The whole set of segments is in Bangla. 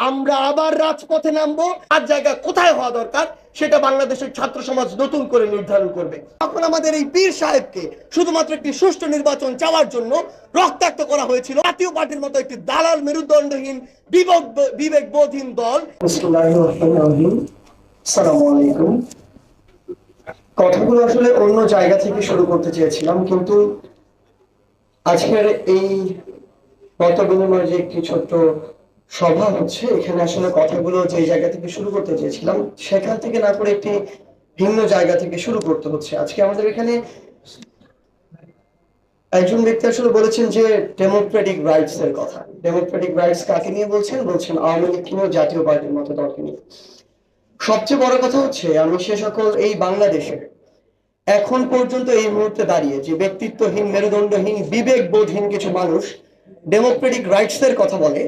আমরা আবার রাজপথে নামবো। আর জায়গা কোথায় হওয়া দরকার সেটা বাংলাদেশের ছাত্র সমাজ নতুন করে নির্ধারণ করবে। এখন আমাদের এই পীর সাহেবকে শুধুমাত্র একটি সুষ্ঠু নির্বাচন চাওয়ার জন্য রক্তাক্ত করা হয়েছিল জাতীয় পার্টির মতো একটি দালাল মেরুদণ্ডহীন বিবেকবোধহীন দল। আসসালামু আলাইকুম। কথাগুলো আসলে অন্য জায়গা থেকে শুরু করতে চেয়েছিলাম, কিন্তু আজকের এই মত বিনিময়ের যে একটি ছোট্ট সভা হচ্ছে, এখানে আসলে কথাগুলো যে জায়গা থেকে শুরু করতে চেয়েছিলাম সেখান থেকে না করে একটি ভিন্ন জায়গা থেকে শুরু করতে হচ্ছে। আজকে আমাদের এখানে একজন ব্যক্তি আসলে বলেছেন যে ডেমোক্রেটিক রাইটস এর কথা। ডেমোক্রেটিক রাইটস কাকে নিয়ে বলছেন? বলছেন আওয়ামী লীগ কিংবা জাতীয় পার্টির মতো দলকে নিয়ে। সবচেয়ে বড় কথা হচ্ছে, আমি সে সকল এই বাংলাদেশের এখন পর্যন্ত এই মুহূর্তে দাঁড়িয়ে যে ব্যক্তিত্বহীন, মেরুদণ্ডহীন, বিবেকবোধহীন কিছু মানুষ ডেমোক্রেটিক রাইটস এর কথা বলে,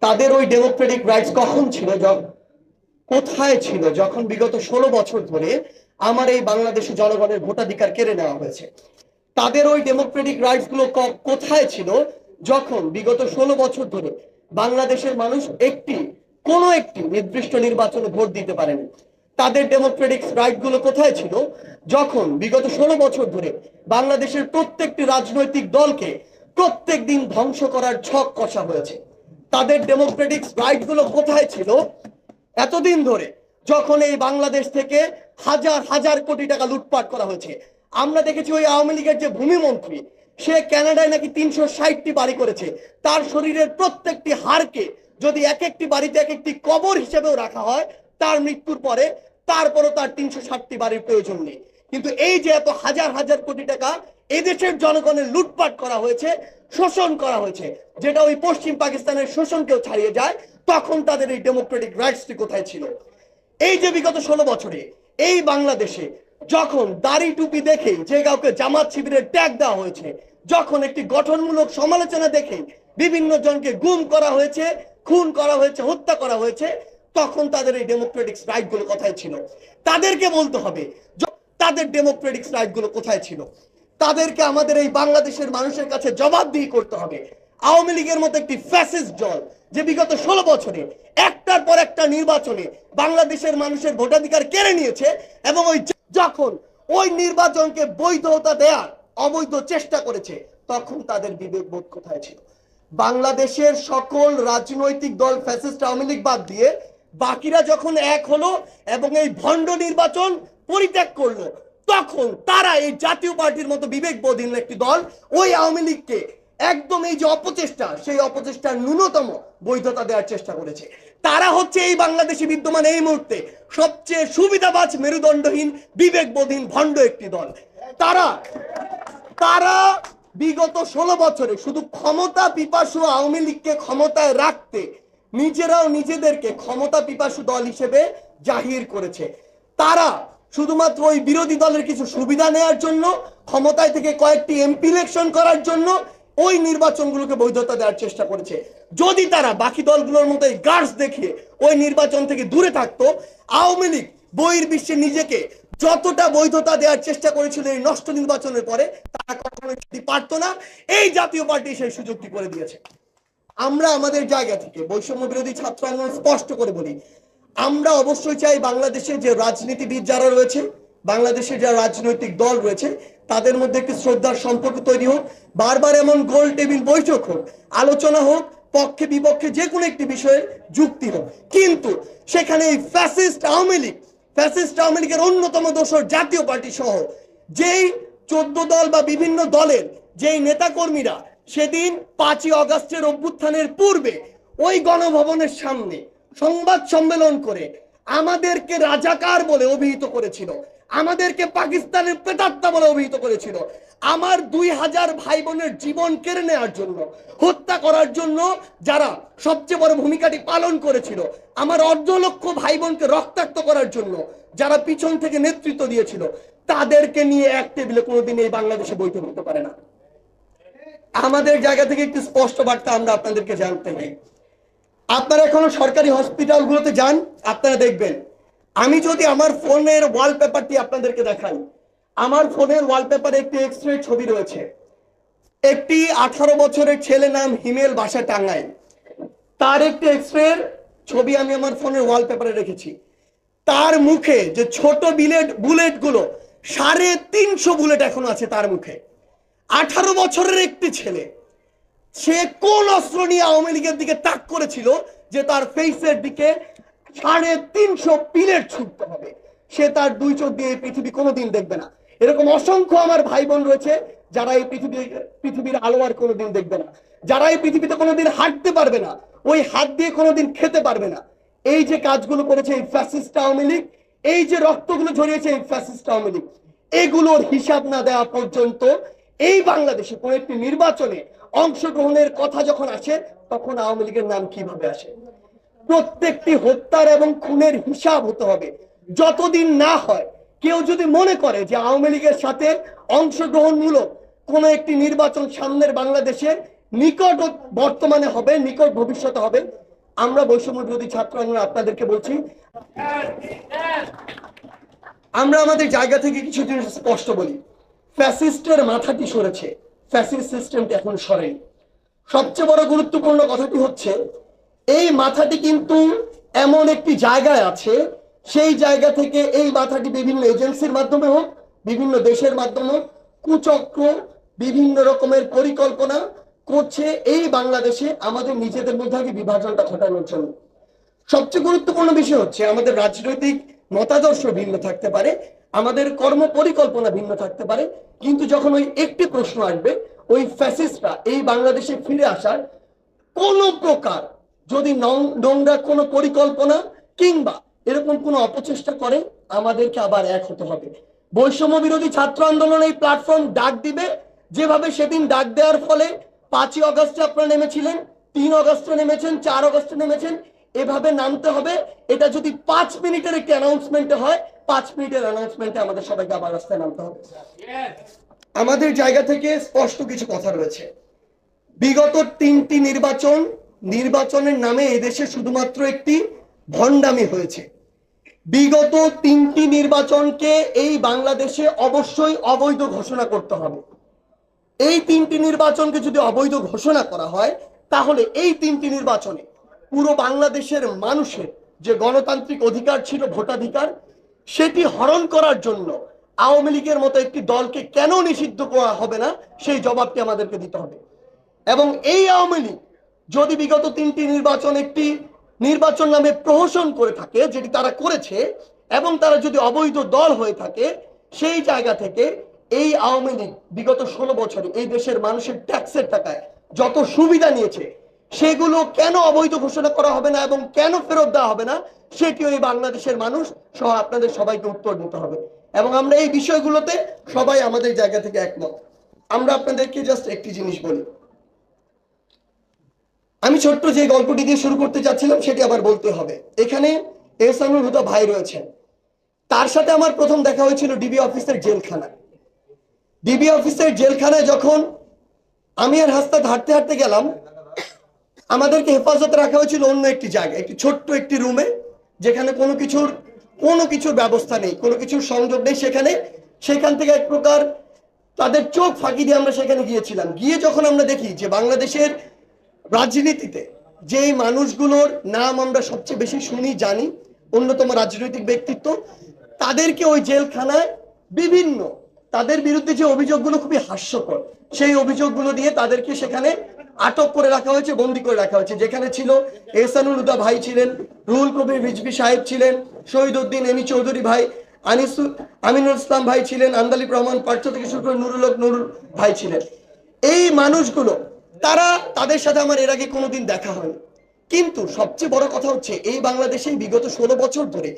তাদের ওই ডেমোক্রেটিক রাইটস কখন ছিল, কোথায় ছিল যখন বিগত 16 বছর ধরে আমার এই বাংলাদেশের জনগণের ভোটাধিকার কেড়ে নেওয়া হয়েছে? তাদের ওই ডেমোক্রেটিক রাইটস গুলো কোথায় ছিল যখন বিগত 16 বছর ধরে বাংলাদেশের মানুষ কোনো একটি নির্দিষ্ট নির্বাচনে ভোট দিতে পারেনি? তাদের ডেমোক্রেটিক রাইট গুলো কোথায় ছিল যখন বিগত 16 বছর ধরে বাংলাদেশের প্রত্যেকটি রাজনৈতিক দলকে প্রত্যেক দিন ধ্বংস করার ছক কষা হয়েছে? তাদের ডেমোক্রেটিক রাইট গুলো কোথায় ছিল এতদিন ধরে যখন এই বাংলাদেশ থেকে হাজার হাজার কোটি টাকা লুটপাট করা হয়েছে? আমরা দেখেছি ওই আওয়ামী লীগের যে ভূমিমন্ত্রী, সে কানাডায় নাকি 360টি বাড়ি করেছে। তার শরীরের প্রত্যেকটি হাড়কে যদি এক একটি বাড়িতে এক একটি কবর হিসেবেও রাখা হয় তার মৃত্যুর পরে, তারপরও তার 360টি বাড়ির প্রয়োজন নেই। কিন্তু এই যে এত হাজার হাজার কোটি টাকা এদেশের জনগণের লুটপাট করা হয়েছে, শোষণ করা হয়েছে, যেটা ওই পশ্চিম পাকিস্তানের শোষণকেও ছাড়িয়ে যায়, তখন তাদের এই ডেমোক্রেটিক রাইটসটি কোথায় ছিল? এই যে বিগত 16 বছরে এই বাংলাদেশে যখন দাড়ি টুপি দেখে যে কাউকে জামাত শিবিরের ট্যাগ দেওয়া হয়েছে, যখন একটি গঠনমূলক সমালোচনা দেখে বিভিন্ন জনকে গুম করা হয়েছে, খুন করা হয়েছে, হত্যা করা হয়েছে, তখন তাদের এই ডেমোক্রেটিক রাইট গুলো কোথায় ছিল? তাদেরকে বলতে হবে তাদের ডেমোক্রেটিক রাইট গুলো কোথায় ছিল। তাদেরকে আমাদের এই বাংলাদেশের মানুষের কাছে জবাবদিহি করতে হবে। আওয়ামী লীগের মতো একটি ফ্যাসিস্ট দল যে বিগত 16 বছরে একটার পর একটা নির্বাচনে বাংলাদেশের মানুষের ভোটাধিকার কেড়ে নিয়েছে, এবং যখন ওই নির্বাচনকে বৈধতা দেওয়ার অবৈধ চেষ্টা করেছে, তখন তাদের বিবেকবোধ কোথায় ছিল? বাংলাদেশের সকল রাজনৈতিক দল ফ্যাসিস্ট আওয়ামী লীগ বাদ দিয়ে বাকিরা যখন এক হলো এবং এই ভণ্ড নির্বাচন পরিত্যাগ করলো, তখন তারা এই জাতীয় পার্টির মতো বিবেকবোধহীন একটি দল ওই আওয়ামী লীগকে একদম এই যে অপচেষ্টা, সেই অপচেষ্টার ন্যূনতম বৈধতা দেওয়ার চেষ্টা করেছে। তারা হচ্ছে এই বাংলাদেশে বিদ্যমান এই মুহূর্তে সবচেয়ে সুবিধাবাজ, মেরুদণ্ডহীন, বিবেকবোধহীন ভণ্ড একটি দল। তারা তারা বিগত 16 বছরে শুধু ক্ষমতা পিপাসু আওয়ামী লীগকে ক্ষমতায় রাখতে নিজেরাও নিজেদেরকে ক্ষমতা পিপাসু দল হিসেবে জাহির করেছে। তারা শুধুমাত্র ওই বিরোধী দলের কিছু সুবিধা নেওয়ার জন্য, ক্ষমতায় থেকে কয়েকটি এমপি ইলেকশন করার জন্য ওই নির্বাচনগুলোকে বৈধতা দেওয়ার চেষ্টা করেছে। যদি তারা বাকি দলগুলোর মতো গার্ডস দেখিয়ে ওই নির্বাচন থেকে দূরে থাকতো, আওয়ামী লীগ বহির্বিশ্বে নিজেকে যতটা বৈধতা দেওয়ার চেষ্টা করেছিল এই নষ্ট নির্বাচনের পরে, তারা কখনোই পারতো না। এই জাতীয় পার্টি সেই সুযোগটি করে দিয়েছে। আমরা আমাদের জায়গা থেকে বৈষম্য বিরোধী ছাত্র আন্দোলন স্পষ্ট করে বলি, আমরা অবশ্যই চাই বাংলাদেশে যে রাজনীতিবিদ যারা রয়েছে, বাংলাদেশে যারা রাজনৈতিক দল রয়েছে, তাদের মধ্যে একটি শ্রদ্ধার সম্পর্ক তৈরি হোক। বারবার এমন গোল টেবিল বৈঠক হোক, আলোচনা হোক, পক্ষে বিপক্ষে যে কোনো একটি বিষয়ে যুক্তি হোক। কিন্তু সেখানে এই ফ্যাসিস্ট আওয়ামী লীগের অন্যতম দোসর জাতীয় পার্টি সহ যেই 14 দল বা বিভিন্ন দলের যেই নেতাকর্মীরা সেদিন 5ই আগস্টের অভ্যুত্থানের পূর্বে ওই গণভবনের সামনে সংবাদ সম্মেলন করে আমাদেরকে রাজাকার বলে অভিহিত করেছিল, আমাদেরকে পাকিস্তানের প্রেতাত্মা বলে অভিহিত করেছিল, আমার 2000 ভাই বোনের জীবন কেড়ে নেওয়ার জন্য, হত্যা করার জন্য যারা সবচেয়ে বড় ভূমিকাটি পালন করেছিল, আমার 1.5 লক্ষ ভাই বোনকে রক্তাক্ত করার জন্য যারা পিছন থেকে নেতৃত্ব দিয়েছিল, তাদেরকে নিয়ে এক টেবিলে কোনোদিন এই বাংলাদেশে বৈঠক হতে পারে না। আমাদের জায়গা থেকে একটু স্পষ্ট বার্তা আমরা আপনাদেরকে জানতে চাই। আপনারা এখনো সরকারি হসপিটালগুলোতে যান, আপনারা দেখবেন, আমি যদি আমার ফোনের ওয়ালপেপারটি আপনাদেরকে দেখাই, আমার ফোনের ওয়ালপেপারে একটি এক্সরে ছবি রয়েছে। একটি 18 বছরের ছেলে, নাম হিমেল, বাসা টাঙ্গাইল। তার একটি এক্সরে ছবি আমি আমার ফোনের ওয়ালপেপারে রেখেছি। তার মুখে যে ছোট বুলেট গুলো 350 বুলেট এখনো আছে তার মুখে। 18 বছরের একটি ছেলে, সে কোন অস্ত্র নিয়ে আওয়ামী লীগের দিকে তাক করেছিল যে তার ফেসের দিকে 350 বুলেট ছুটতে হবে? সে তার দুই চোখ দিয়ে এই পৃথিবী কোনোদিন দেখবে না। এরকম অসংখ্য আমার ভাই বোন রয়েছে যারা এই পৃথিবীর আলো আর কোনোদিন দেখবে না, যারা এই পৃথিবীতে কোনোদিন হাঁটতে পারবে না, ওই হাত দিয়ে কোনোদিন খেতে পারবে না। এই যে কাজগুলো করেছে এই ফ্যাসিস্ট আওয়ামী লীগ, এই যে রক্তগুলো ঝরিয়েছে এই ফ্যাসিস্ট আওয়ামী লীগ, এগুলোর হিসাব না দেওয়া পর্যন্ত এই বাংলাদেশে কোন একটি নির্বাচনে অংশগ্রহণের কথা যখন আসে তখন আওয়ামী লীগের নাম কিভাবে আসে? প্রত্যেকটি হত্যার এবং খুনের হিসাব হতে হবে। যতদিন না হয়, কেউ যদি মনে করে যে আওয়ামী লীগের সাথে অংশগ্রহণমূলক কোন একটি নির্বাচন সামনের বাংলাদেশে নিকট বর্তমানে হবে, নিকট ভবিষ্যতে হবে, আমরা বৈষম্য বিরোধী ছাত্র আন্দোলন আপনাদেরকে বলছি, আমরা আমাদের জায়গা থেকে কিছু জিনিস স্পষ্ট বলি। ফ্যাসিস্টের মাথাটি সরেছে, ফ্যাসিস্ট সিস্টেমটি এখন সরেনি। সবচেয়ে বড় গুরুত্বপূর্ণ কথাটি হচ্ছে এই মাথাটি কিন্তু এমন একটি জায়গায় আছে, সেই জায়গা থেকে এই মাথাটি বিভিন্ন এজেন্সির মাধ্যমে হোক, বিভিন্ন দেশের মাধ্যমে হোক, কুচক্র বিভিন্ন রকমের পরিকল্পনা করছে এই বাংলাদেশে আমাদের নিজেদের মধ্যে আগে বিভাজনটা ঘটানোর জন্য। সবচেয়ে গুরুত্বপূর্ণ বিষয় হচ্ছে আমাদের রাজনৈতিক মতাদর্শ ভিন্ন থাকতে পারে, আমাদের কর্ম পরিকল্পনা ভিন্ন থাকতে পারে, কিন্তু যখন ওই একটি প্রশ্ন আসবে, ওই ফ্যাসিস্টরা এই বাংলাদেশে ফিরে আসার কোন প্রকার যদি নোংরা কোনো পরিকল্পনা কিংবা এরকম কোনো অপচেষ্টা করে, আমাদেরকে আবার এক হতে হবে। বৈষম্য বিরোধী ছাত্র আন্দোলন এই প্ল্যাটফর্ম ডাক দিবে, যেভাবে সেদিন ডাক দেওয়ার ফলে 5ই অগস্টে আপনারা নেমেছিলেন, 3 অগস্টে নেমেছেন, 4 অগস্টে নেমেছেন, এভাবে নামতে হবে। এটা যদি 5 মিনিটের একটি অ্যানাউন্সমেন্টে হয়, 5 মিনিটের অ্যানাউন্সমেন্টে আমাদের সবাইকে আবার রাস্তায় নামতে হবে। আমাদের জায়গা থেকে স্পষ্ট কিছু কথা রয়েছে। বিগত 3টি নির্বাচনের নামে এদেশে শুধুমাত্র একটি ভণ্ডামি হয়েছে। বিগত 3টি নির্বাচনকে এই বাংলাদেশে অবশ্যই অবৈধ ঘোষণা করতে হবে। এই 3টি নির্বাচনকে যদি অবৈধ ঘোষণা করা হয়, তাহলে এই 3টি নির্বাচনে পুরো বাংলাদেশের মানুষের যে গণতান্ত্রিক অধিকার ছিল, ভোটাধিকার, সেটি হরণ করার জন্য আওয়ামী লীগের মতো একটি দলকে কেন নিষিদ্ধ করা হবে না, সেই জবাবটি আমাদেরকে দিতে হবে। এবং এই আওয়ামী লীগ যদি বিগত 3টি একটি নির্বাচন নামে প্রহসন করে থাকে, যেটি তারা করেছে, এবং তারা যদি অবৈধ দল হয়ে থাকে, সেই জায়গা থেকে এই আওয়ামী লীগ বিগত 16 বছরে এই দেশের মানুষের ট্যাক্সের টাকায় যত সুবিধা নিয়েছে, সেগুলো কেন অবৈধ ঘোষণা করা হবে না এবং কেন ফেরত দেওয়া হবে না, সেটিও এই বাংলাদেশের মানুষ সহ আপনাদের সবাইকে উত্তর দিতে হবে। এবং আমরা এই বিষয়গুলোতে সবাই আমাদের জায়গা থেকে একমত। আমরা আপনাদেরকে জাস্ট একটি জিনিস বলি, আমি ছোট্ট যে গল্পটি দিয়ে শুরু করতে চাচ্ছিলাম সেটি আবার বলতে হবে। এখানে এহসানুল হুদা ভাই রয়েছেন, তার সাথে আমার প্রথম দেখা হয়েছিল ডিবি অফিসের জেলখানায়। ডিবি অফিসের জেলখানায় যখন আমি আর হাসনাত হাঁটতে হাঁটতে গেলাম, আমাদেরকে হেফাজতে রাখা হয়েছিল অন্য একটি জায়গায়, একটি ছোট্ট একটি রুমে, যেখানে কোনো কিছুর ব্যবস্থা নেই, কোনো কিছুর সংযোগ নেই। সেখান থেকে এক প্রকার তাদের চোখ ফাঁকি দিয়ে আমরা সেখানে গিয়েছিলাম। গিয়ে যখন আমরা দেখি যে বাংলাদেশের রাজনীতিতে যেই মানুষগুলোর নাম আমরা সবচেয়ে বেশি শুনি, জানি, অন্যতম রাজনৈতিক ব্যক্তিত্ব, তাদেরকে ওই জেলখানায় তাদের বিরুদ্ধে যে অভিযোগগুলো খুবই হাস্যকর, সেই অভিযোগগুলো দিয়ে তাদেরকে সেখানে আটক করে রাখা হয়েছে, বন্দী করে রাখা হয়েছে। যেখানে ছিল এহসানুল হুদা ভাই ছিলেন, রুহুল কবির রিজভী সাহেব ছিলেন, শহীদ উদ্দিন এমি চৌধুরী ভাই, আমিনুল ইসলাম ভাই ছিলেন, আন্দালিব রহমান পার্থ থেকে শুরু করে নুরুল ভাই ছিলেন। এই মানুষগুলো তাদের সাথে আমার এর আগে কোনোদিন দেখা হয়নি। কিন্তু সবচেয়ে বড় কথা হচ্ছে এই বাংলাদেশে বিগত 16 বছর ধরে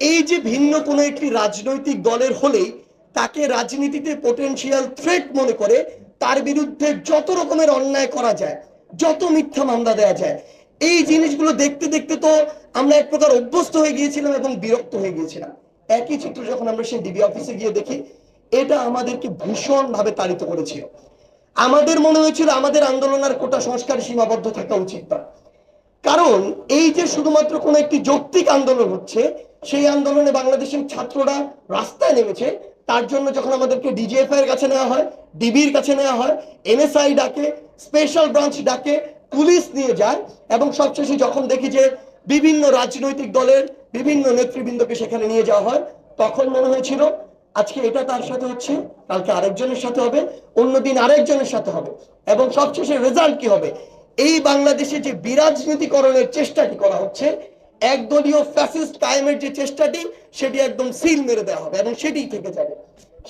এই যে ভিন্ন কোনো একটি রাজনৈতিক দলের হলেই তাকে রাজনীতিতে পোটেনশিয়াল থ্রেট মনে করে তার বিরুদ্ধে যত রকমের অন্যায় করা যায়, যত মিথ্যা মামলা দেওয়া যায়, এই জিনিসগুলো দেখতে দেখতে তো আমরা এক প্রকার অভ্যস্ত হয়ে গিয়েছিলাম এবং বিরক্ত হয়ে গিয়েছিলাম। একই চিত্র যখন আমরা সেই ডিবি অফিসে গিয়ে দেখি, এটা আমাদেরকে ভীষণভাবে তাড়িত করেছিল। আমাদের মনে হয়েছিল আমাদের আন্দোলন আর কোটা সংস্কারে সীমাবদ্ধ থাকা উচিত না। কারণ এই যে শুধুমাত্র কোনো একটি যৌক্তিক আন্দোলন হচ্ছে, সেই আন্দোলনে বাংলাদেশের ছাত্ররা রাস্তায় নেমেছে, তার জন্য যখন আমাদেরকে ডিজিএফআই এর কাছে নেওয়া হয়, ডিবির কাছে নেওয়া হয়, এনএসআই ডাকে, স্পেশাল ব্রাঞ্চ ডাকে, পুলিশ নিয়ে যায়, এবং সবশেষে যখন দেখি যে বিভিন্ন রাজনৈতিক দলের বিভিন্ন নেতৃবৃন্দকে সেখানে নিয়ে যাওয়া হয়, তখন মনে হয়েছিল আজকে এটা তার সাথে হচ্ছে, কালকে আরেকজনের সাথে হবে, অন্যদিন আরেকজনের সাথে হবে, এবং সবশেষে রেজাল্ট কি হবে? এই বাংলাদেশে যে বিরাজনীতিকরণের চেষ্টাটি করা হচ্ছে, একদলীয় ফ্যাসিস্ট কায়েমের যে চেষ্টাটি, সেটি একদম সিল মেরে দেওয়া হবে এবং সেটিই থেকে যাবে।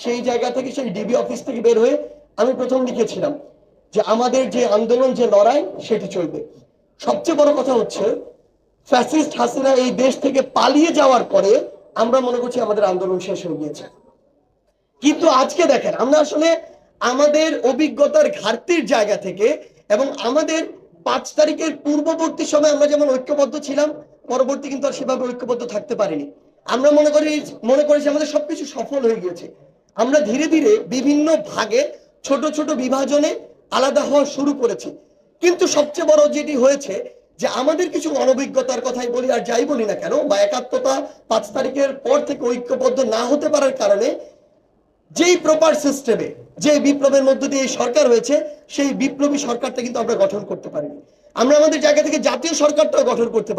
সেই জায়গা থেকে, সেই ডিবি অফিস থেকে বের হয়ে আমি প্রথম লিখেছিলাম যে আমাদের যে আন্দোলন, যে লড়াই, সেটি চলবে। সবচেয়ে বড় কথা হচ্ছে ফ্যাসিস্ট হাসিনা এই দেশ থেকে পালিয়ে যাওয়ার পরে আমরা মনে করছি আমাদের আন্দোলন শেষ হয়ে গিয়েছে। কিন্তু আজকে দেখেন, আমরা আসলে আমাদের অভিজ্ঞতার ঘাটতির জায়গা থেকে এবং আমাদের 5 তারিখের পূর্ববর্তী সময় আমরা যেমন ঐক্যবদ্ধ ছিলাম, পরবর্তী কিন্তু আর সেভাবে ঐক্যবদ্ধ থাকতে পারিনি। আমরা মনে করেছি আমাদের সবকিছু সফল হয়ে গিয়েছে। আমরা ধীরে ধীরে বিভিন্ন ভাগে, ছোট ছোট বিভাজনে আলাদা হওয়া শুরু করেছি। কিন্তু সবচেয়ে বড় যেটি হয়েছে যে আমাদের কিছু অনভিজ্ঞতার কথাই বলি আর যাই বলি না কেন, বা একাত্মতা 5 তারিখের পর থেকে ঐক্যবদ্ধ না হতে পারার কারণে যেই প্রপার সিস্টেমে, যে বিপ্লবের মধ্য দিয়ে সরকার হয়েছে, সেই বিপ্লবী সরকারটা কিন্তু আমরা গঠন করতে পারিনি। আমরা আমাদের জায়গা থেকে জাতীয় সরকারটাও গঠন করতে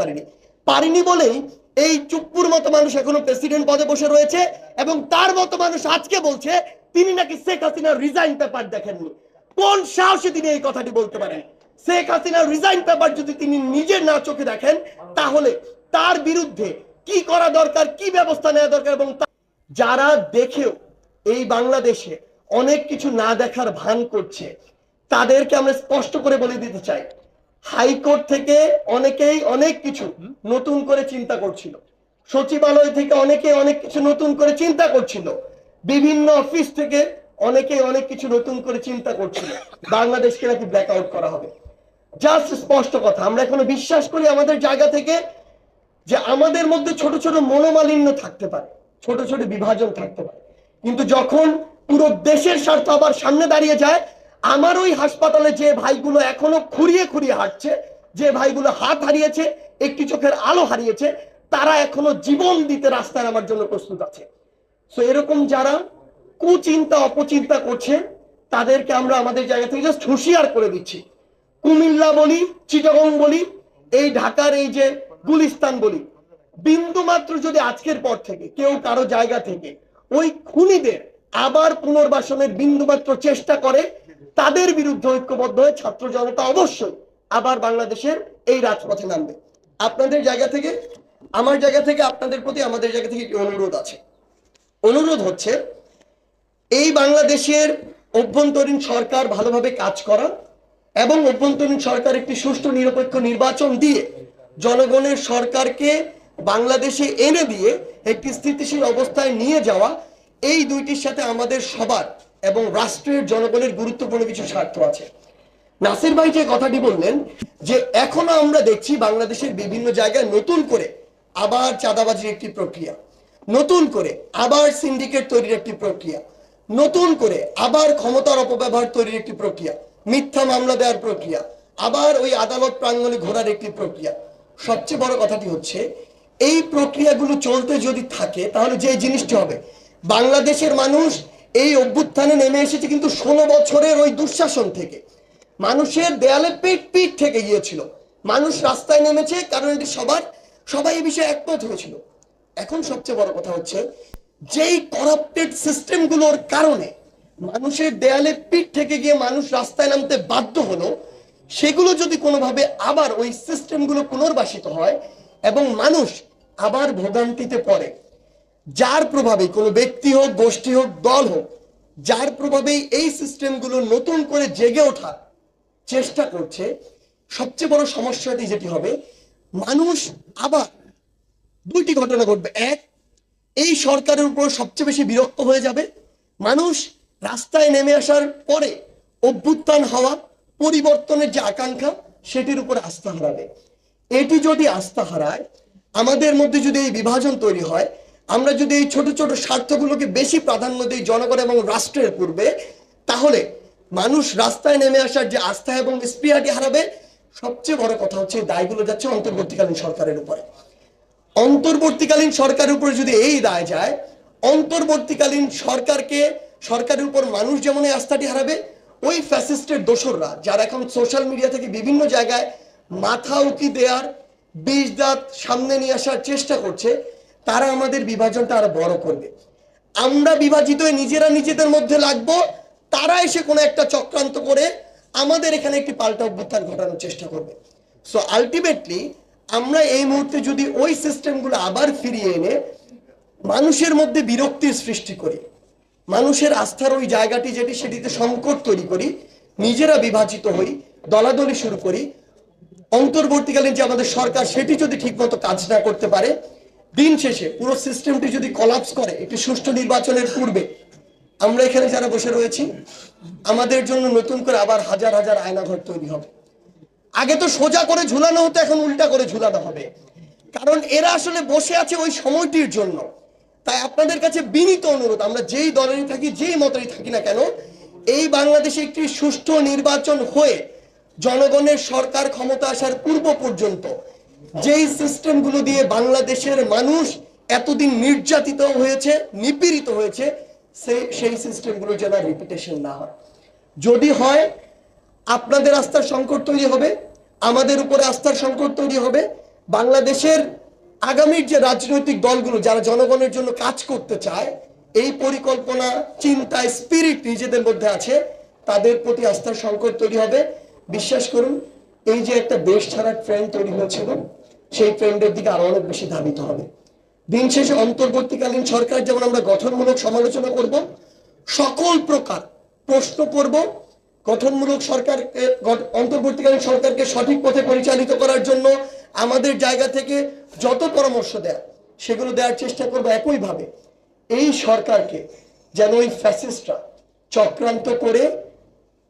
পারিনি বলেই এই চুপ্পুর মতো মানুষ এখনো প্রেসিডেন্ট পদে বসে রয়েছে এবং তার মতো মানুষ আজকে বলছে তিনি নাকি শেখ হাসিনার রিজাইন পেপার দেখেননি। কোন সাহসে তিনি এই কথাটি বলতে পারেন? শেখ হাসিনার রিজাইন পেপার যদি তিনি নিজের না চোখে দেখেন, তাহলে তার বিরুদ্ধে কি করা দরকার, কি ব্যবস্থা নেওয়া দরকার, এবং যারা দেখেও এই বাংলাদেশে অনেক কিছু না দেখার ভান করছে, তাদেরকে আমরা স্পষ্ট করে বলে দিতে চাই, হাইকোর্ট থেকে অনেকেই অনেক কিছু নতুন করে চিন্তা করছিল, সচিবালয় থেকে অনেকে অনেক কিছু নতুন করে চিন্তা করছিল, বিভিন্ন অফিস থেকে অনেকে অনেক কিছু নতুন করে চিন্তা করছিল বাংলাদেশকে নাকি ব্ল্যাক আউট করা হবে। জাস্ট স্পষ্ট কথা, আমরা এখনো বিশ্বাস করি আমাদের জায়গা থেকে যে আমাদের মধ্যে ছোট ছোট মনোমালিন্য থাকতে পারে, ছোট ছোট বিভাজন থাকতে পারে, কিন্তু যখন পুরো দেশের স্বার্থ আবার সামনে দাঁড়িয়ে যায়, আমার ওই হাসপাতালে যে ভাইগুলো এখনো খুঁড়িয়ে খুঁড়িয়ে হাঁটছে, যে ভাইগুলো হাত হারিয়েছে, একটি চোখের আলো হারিয়েছে, তারা এখনো জীবন দিতে রাস্তায় আমার জন্য প্রস্তুত আছে। সো এরকম যারা কুচিন্তা অপচিন্তা করছে, তাদেরকে আমরা আমাদের জায়গা থেকে জাস্ট হুঁশিয়ার করে দিচ্ছি। কুমিল্লা বলি, চিটাগং বলি, এই ঢাকার এই যে গুলিস্তান বলি, বিন্দু মাত্র যদি আজকের পর থেকে কেউ কারো জায়গা থেকে ওই খুনিদের আবার পুনর্বাসনের বিন্দু মাত্র চেষ্টা করে, তাদের বিরুদ্ধে ঐক্যবদ্ধ হয়ে ছাত্র জনতা অবশ্যই আবার বাংলাদেশের এই রাজপথে নামবে। আপনাদের জায়গা থেকে, আমার জায়গা থেকে, আপনাদের প্রতি আমাদের জায়গা থেকে একটি অনুরোধ আছে। অনুরোধ হচ্ছে এই বাংলাদেশের অভ্যন্তরীণ সরকার ভালোভাবে কাজ করা এবং অভ্যন্তরীণ সরকার একটি সুষ্ঠু নিরপেক্ষ নির্বাচন দিয়ে জনগণের সরকারকে বাংলাদেশে এনে দিয়ে একটি স্থিতিশীল অবস্থায় নিয়ে যাওয়া, এই দুইটির সাথে আমাদের সবার এবং রাষ্ট্রের জনগণের গুরুত্বপূর্ণ কিছু স্বার্থ আছে। নাসির ভাই যে কথাটি বললেন যে এখনো আমরা দেখছি বাংলাদেশের বিভিন্ন জায়গায় নতুন করে আবার চাঁদাবাজির একটি প্রক্রিয়া, নতুন করে আবার সিন্ডিকেট তৈরির একটি প্রক্রিয়া, নতুন করে আবার ক্ষমতার অপব্যবহার তৈরির একটি প্রক্রিয়া, মিথ্যা মামলা দেওয়ার প্রক্রিয়া, আবার ওই আদালত প্রাঙ্গণে ঘোরার একটি প্রক্রিয়া। সবচেয়ে বড় কথাটি হচ্ছে এই প্রক্রিয়াগুলো চলতে যদি থাকে, তাহলে যে জিনিসটি হবে, বাংলাদেশের মানুষ এই অভ্যুত্থানে নেমে এসেছে কিন্তু 16 বছরের ওই দুঃশাসন থেকে, মানুষের দেয়ালে পিঠ থেকে গিয়েছিল, মানুষ রাস্তায় নেমেছে কারণ এটি সবাই এই বিষয়ে একমত হয়েছিল। এখন সবচেয়ে বড় কথা হচ্ছে যেই করাপ্টেড সিস্টেমগুলোর কারণে মানুষের দেয়ালে পিঠ থেকে গিয়ে মানুষ রাস্তায় নামতে বাধ্য হলো, সেগুলো যদি কোনোভাবে আবার ওই সিস্টেমগুলো পুনর্বাসিত হয় এবং মানুষ আবার ভোগান্তিতে পড়ে, যার প্রভাবে কোনো ব্যক্তি হোক, গোষ্ঠী হোক, দল হোক, যার প্রভাবেই এই সিস্টেমগুলো নতুন করে জেগে ওঠার চেষ্টা করছে, সবচেয়ে বড় সমস্যাটি যেটি হবে, মানুষ আবার দুইটি ঘটনা ঘটবে। এক, এই সরকারের উপর সবচেয়ে বেশি বিরক্ত হয়ে যাবে, মানুষ রাস্তায় নেমে আসার পরে অভ্যুত্থান হওয়া, পরিবর্তনের যে আকাঙ্ক্ষা, সেটির উপর আস্থা হারাবে। এটি যদি আস্থা হারায়, আমাদের মধ্যে যদি এই বিভাজন তৈরি হয়, আমরা যদি এই ছোট ছোট স্বার্থগুলোকে বেশি প্রাধান্য দিই জনগণ এবং রাষ্ট্রের পূর্বে, তাহলে মানুষ রাস্তায় নেমে আসার যে আস্থা এবং স্পৃহাটি হারাবে। সবচেয়ে বড় কথা হচ্ছে দায়গুলো যাচ্ছে অন্তর্বর্তীকালীন সরকারের উপরে। অন্তর্বর্তীকালীন সরকারের উপরে যদি এই দায় যায়, অন্তর্বর্তীকালীন সরকারের উপর মানুষ যেমন এই আস্থাটি হারাবে, ওই ফ্যাসিস্টের দোসররা যারা এখন সোশ্যাল মিডিয়া থেকে বিভিন্ন জায়গায় মাথা উঁকি দেওয়ার বিষ দাঁত সামনে নিয়ে আসার চেষ্টা করছে, তারা আমাদের বিভাজনটা আরো বড় করবে। আমরা বিভাজিত হয়ে নিজেরা নিজেদের মধ্যে লাগবো, তারা এসে কোনো একটা চক্রান্ত করে আমাদের এখানে একটি পাল্টা অভ্যুত্থান ঘটানোর চেষ্টা করবে। সো আলটিমেটলি আমরা এই মুহূর্তে যদি ওই সিস্টেমগুলো আবার ফিরিয়ে এনে মানুষের মধ্যে বিরক্তির সৃষ্টি করি, মানুষের আস্থার ওই জায়গাটি যেটি সেটিতে সংকট তৈরি করি, নিজেরা বিভাজিত হই, দলাদলি শুরু করি, অন্তর্বর্তীকালীন যে আমাদের সরকার সেটি যদি ঠিকমতো কাজ না করতে পারে, দিন শেষে পুরো সিস্টেমটি যদি কলাপস করে একটি সুষ্ঠু নির্বাচনের পূর্বে, আমরা এখানে যারা বসে রয়েছি আমাদের জন্য নতুন করে আবার হাজার হাজার আয়নাঘর তৈরি হবে। আগে তো সোজা করে ঝুলানো হতো, এখন উল্টা করে ঝুলানো হবে, কারণ এরা আসলে বসে আছে ওই সময়টির জন্য। তাই আপনাদের কাছে বিনীত অনুরোধ, আমরা যেই দলেরই থাকি, যেই মতেরই থাকি না কেন, এই বাংলাদেশে একটি সুষ্ঠু নির্বাচন হয়ে জনগণের সরকার ক্ষমতা আসার পূর্ব পর্যন্ত যেই সিস্টেমগুলো দিয়ে বাংলাদেশের মানুষ এতদিন নির্যাতিত হয়েছে, নিপীড়িত হয়েছে, সেই সিস্টেমগুলো যেন রিপিটেশন না হয়। যদি হয় আপনাদের আস্থার সংকট তৈরি হবে, আমাদের উপরে আস্থার সংকট তৈরি হবে। বাংলাদেশের আগামীর যে রাজনৈতিক দলগুলো যারা জনগণের জন্য কাজ করতে চায়, এই পরিকল্পনা, চিন্তা, স্পিরিট নিজেদের মধ্যে আছে, তাদের প্রতি আস্থার সংকট তৈরি হবে। বিশ্বাস করুন, এই যে একটা দেশ ছাড়ার ট্রেন্ড তৈরি হয়েছিল, সেই ট্রেন্ডের দিকে আরো অনেক বেশি ধাবিত হবে। দিন শেষে অন্তর্বর্তীকালীন সরকার যেমন আমরা গঠনমূলক সমালোচনা করব, সকল প্রকার প্রশ্ন করব, গঠনমূলক সরকার, অন্তর্বর্তীকালীন সরকারকে সঠিক পথে পরিচালিত করার জন্য আমাদের জায়গা থেকে যত পরামর্শ দেয় সেগুলো দেওয়ার চেষ্টা করব। একইভাবে এই সরকারকে যেন ওই ফ্যাসিস্টরা চক্রান্ত করে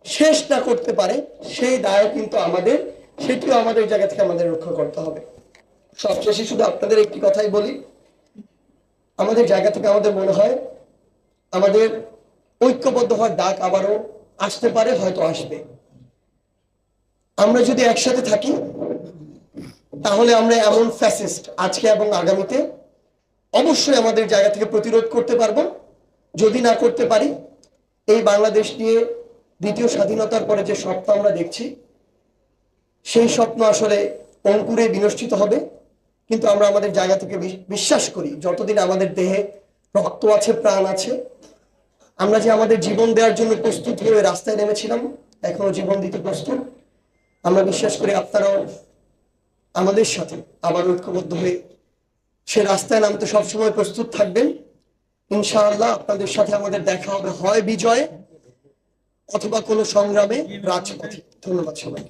শেষ না করতে পারে, সেই দায় কিন্তু আমাদের, সেটিও আমাদের জায়গা থেকে আমাদের রক্ষা করতে হবে। সবশেষে শুধু আপনাদের একটি কথাই বলি, আমাদের জায়গা থেকে আমাদের মনে হয় আমাদের ঐক্যবদ্ধ হওয়ার ডাক আবারও আসতে পারে, হয়তো আসবে। আমরা যদি একসাথে থাকি তাহলে আমরা এমন ফ্যাসিস্ট আজকে এবং আগামীতে অবশ্যই আমাদের জায়গা থেকে প্রতিরোধ করতে পারবো। যদি না করতে পারি, এই বাংলাদেশ নিয়ে দ্বিতীয় স্বাধীনতার পরে যে স্বপ্ন আমরা দেখছি, সেই স্বপ্ন আসলে অঙ্কুরে বিনষ্টিত হবে। কিন্তু আমরা আমাদের জায়গা থেকে বিশ্বাস করি, যতদিন আমাদের দেহে রক্ত আছে, প্রাণ আছে, আমরা যে আমাদের জীবন দেওয়ার জন্য প্রস্তুত হয়ে রাস্তায় নেমেছিলাম, এখনো জীবন দিতে প্রস্তুত। আমরা বিশ্বাস করি আপনারাও আমাদের সাথে আবার ঐক্যবদ্ধ হয়ে সে রাস্তায় নামতে সবসময় প্রস্তুত থাকবেন। ইনশাআল্লাহ আপনাদের সাথে আমাদের দেখা হবে, হয় বিজয়ে অথবা কোনো সংগ্রামে, রাজপথে। ধন্যবাদ সবাই।